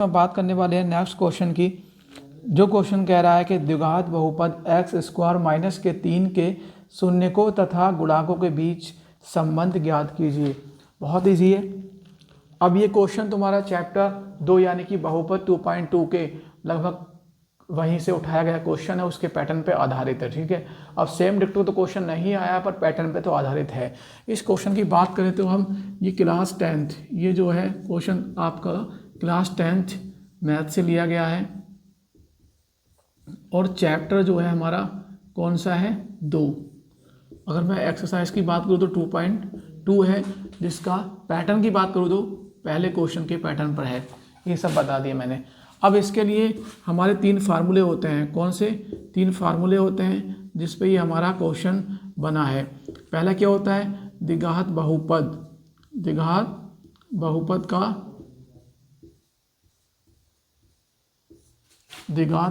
हम बात करने वाले हैं नेक्स्ट क्वेश्चन की। जो क्वेश्चन कह रहा है कि द्विघात बहुपद एक्स स्क्वायर माइनस के 3 के शून्यकों तथा गुणाकों के बीच संबंध ज्ञात कीजिए। बहुत ईजी है। अब ये क्वेश्चन तुम्हारा चैप्टर 2 यानी कि बहुपद 2.2 के लगभग वहीं से उठाया गया क्वेश्चन है, उसके पैटर्न पे आधारित है। ठीक है, अब सेम डिक्टो तो क्वेश्चन नहीं आया पर पैटर्न पे तो आधारित है। इस क्वेश्चन की बात करें तो हम ये क्लास 10th ये जो है क्वेश्चन आपका क्लास 10th मैथ से लिया गया है और चैप्टर जो है हमारा कौन सा है 2। अगर मैं एक्सरसाइज की बात करूँ तो 2.2 है, जिसका पैटर्न की बात करूँ तो पहले क्वेश्चन के पैटर्न पर है। ये सब बता दिया मैंने। अब इसके लिए हमारे 3 फार्मूले होते हैं। कौन से 3 फार्मूले होते हैं जिस पे ये हमारा क्वेश्चन बना है? पहला क्या होता है? द्विघात बहुपद। द्विघात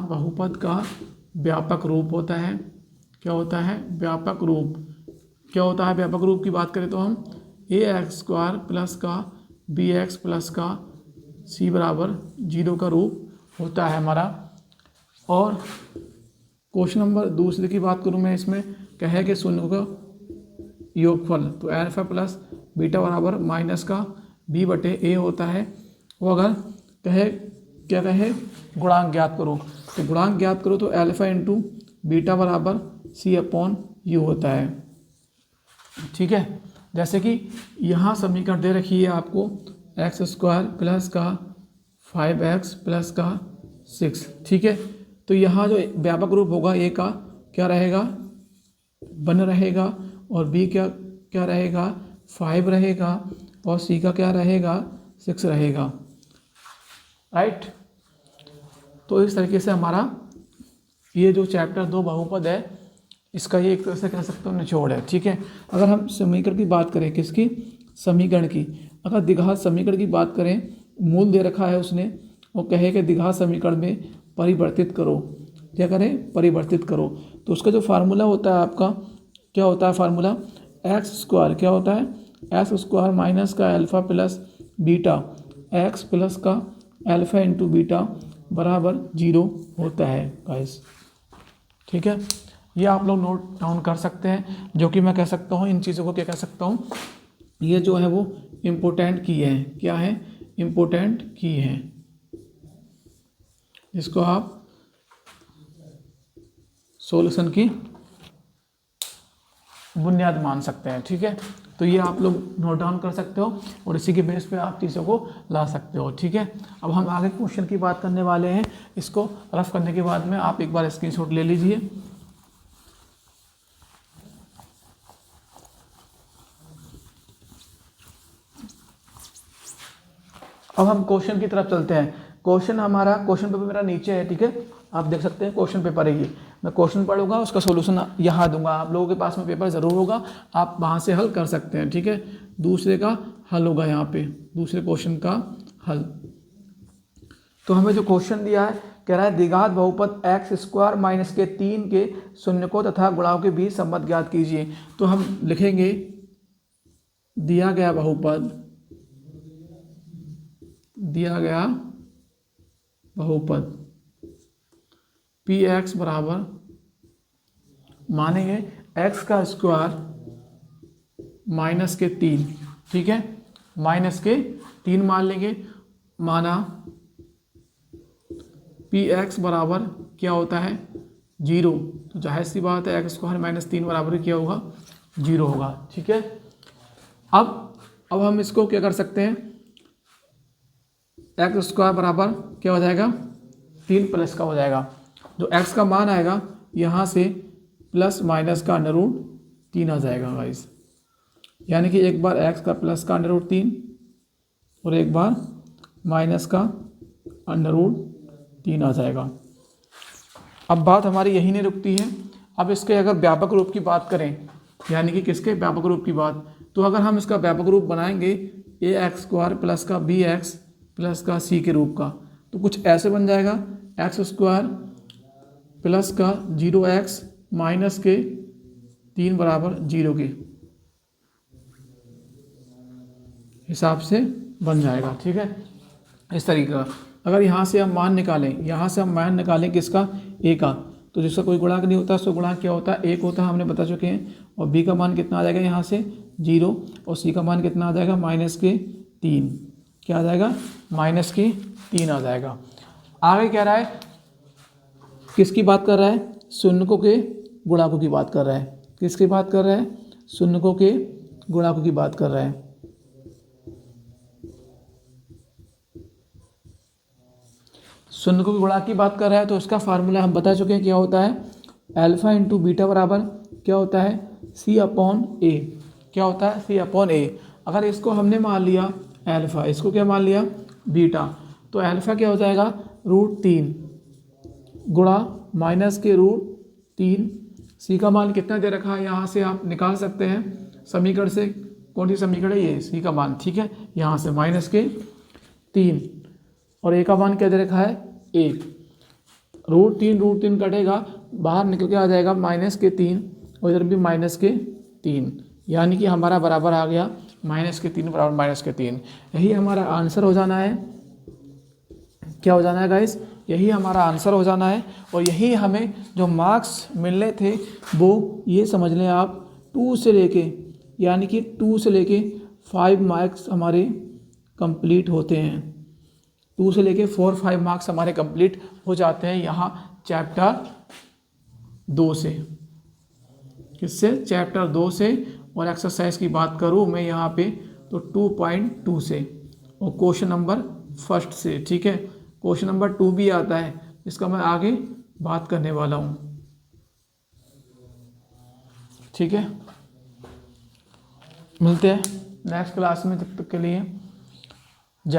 बहुपद का व्यापक रूप होता है। क्या होता है? व्यापक रूप। क्या होता है व्यापक रूप की बात करें तो हम ax² प्लस का bx प्लस का c बराबर 0 का रूप होता है हमारा। और क्वेश्चन नंबर दूसरे की बात करूं मैं, इसमें कहे कि शून्य का योगफल, तो अल्फा प्लस बीटा बराबर माइनस का b/a होता है। वो अगर कहे गुणांक ज्ञात करो, तो गुणांक ज्ञात करो तो अल्फा इंटू बीटा बराबर c/u होता है। ठीक है, जैसे कि यहाँ समीकरण दे रखी है आपको x² प्लस का 5x प्लस का 6। ठीक है, तो यहाँ जो व्यापक रूप होगा a का क्या रहेगा? 1 रहेगा, और b क्या रहेगा? 5 रहेगा, और c का क्या रहेगा? 6 रहेगा। राइट, तो इस तरीके से हमारा ये जो चैप्टर 2 बहुपद है, इसका ये एक तरह से कह सकते हो निचोड़ है। ठीक है, अगर हम समीकरण की बात करें, किसकी? समीकरण की। अगर द्विघात समीकरण की बात करें, मूल दे रखा है उसने, वो कहे कि द्विघात समीकरण में परिवर्तित करो। क्या करें? परिवर्तित करो। तो उसका जो फार्मूला होता है आपका, क्या होता है फार्मूला? x²। क्या होता है? x² माइनस का alpha plus beta x plus का अल्फा इंटू बीटा बराबर 0 होता है गाइस। ठीक है, ये आप लोग नोट डाउन कर सकते हैं, जो कि मैं कह सकता हूँ इन चीज़ों को क्या कह सकता हूँ, ये जो है वो इम्पोर्टेंट की है। क्या है? इम्पोर्टेंट की है, जिसको आप सॉल्यूशन की बुनियाद मान सकते हैं। ठीक है, तो ये आप लोग नोट डाउन कर सकते हो और इसी के बेस पे आप चीज़ों को ला सकते हो। ठीक है, अब हम आगे क्वेश्चन की बात करने वाले हैं। इसको रफ करने के बाद में आप एक बार स्क्रीनशॉट ले लीजिए। अब हम क्वेश्चन की तरफ चलते हैं। क्वेश्चन पेपर मेरा नीचे है। ठीक है, आप देख सकते हैं क्वेश्चन पेपर है ये। मैं क्वेश्चन पढ़ूंगा, उसका सॉल्यूशन यहाँ दूंगा। आप लोगों के पास में पेपर ज़रूर होगा, आप वहाँ से हल कर सकते हैं। ठीक है, दूसरे का हल होगा यहाँ पे, दूसरे क्वेश्चन का हल। तो हमें जो क्वेश्चन दिया है, कह रहा है द्विघात बहुपद x² माइनस के 3 के शून्यकों तथा गुणाओं के बीच संबंध ज्ञात कीजिए। तो हम लिखेंगे दिया गया बहुपद px बराबर मानेंगे x का स्क्वायर माइनस के 3। ठीक है, माइनस के 3 मान लेंगे। माना px बराबर क्या होता है? 0। तो जाहिर सी बात है x² माइनस 3 बराबर क्या होगा? 0 होगा। ठीक है, अब हम इसको क्या कर सकते हैं? x² बराबर क्या हो जाएगा? 3 प्लस का हो जाएगा। जो x का मान आएगा यहाँ से प्लस माइनस का √3 आ जाएगा गाइस। यानी कि एक बार x का प्लस का √3 और एक बार माइनस का √3 आ जाएगा। अब बात हमारी यही नहीं रुकती है। अब इसके अगर व्यापक रूप की बात करें, यानी कि किसके व्यापक रूप की बात, तो अगर हम इसका व्यापक रूप बनाएंगे ax² प्लस का bx प्लस का c के रूप का, तो कुछ ऐसे बन जाएगा x² प्लस का 0x माइनस के 3 बराबर 0 के हिसाब से बन जाएगा। ठीक है, इस तरीके का। अगर यहाँ से हम मान निकालें किसका, ए का, तो जिसका कोई गुणांक नहीं होता उसका गुणांक क्या होता है, 1 होता है, हमने बता चुके हैं। और बी का मान कितना आ जाएगा यहाँ से 0, और सी का मान कितना आ जाएगा -3, क्या आ जाएगा -3 आ जाएगा। आगे कह रहा है, किसकी बात कर रहा है, शून्यकों के गुणांकों की बात कर रहा है। किसकी बात कर रहा है, शून्यकों के गुणांकों की बात कर रहा है। शून्यकों के गुणांक की बात कर रहा है तो इसका फार्मूला हम बता चुके हैं, क्या होता है, अल्फा इंटू बीटा बराबर क्या होता है, C/A। क्या होता है, C/A। अगर इसको हमने मान लिया अल्फा, इसको क्या मान लिया बीटा, तो अल्फा क्या हो जाएगा √3 गुणा -√3। सी का मान कितना दे रखा है, यहाँ से आप निकाल सकते हैं समीकरण से। कौन सी समीकरण है ये, सी का मान, ठीक है, यहाँ से -3, और ए का मान क्या दे रखा है 1। √3 कटेगा, बाहर निकल के आ जाएगा -3, और इधर भी -3, यानी कि हमारा बराबर आ गया -3 बराबर -3। यही हमारा आंसर हो जाना है। क्या हो जाना है गाइस, यही हमारा आंसर हो जाना है। और यही हमें जो मार्क्स मिलने थे वो ये समझ लें आप 2 से लेके, यानी कि 2 से लेके 5 मार्क्स हमारे कंप्लीट होते हैं। 2 से लेके 4-5 मार्क्स हमारे कंप्लीट हो जाते हैं यहाँ चैप्टर 2 से। किससे, चैप्टर 2 से। और एक्सरसाइज की बात करूँ मैं यहाँ पे तो 2.2 से, और क्वेश्चन नंबर 1 से, ठीक है। क्वेश्चन नंबर 2 भी आता है, इसका मैं आगे बात करने वाला हूँ, ठीक है। मिलते हैं नेक्स्ट क्लास में, तब तक के लिए जय।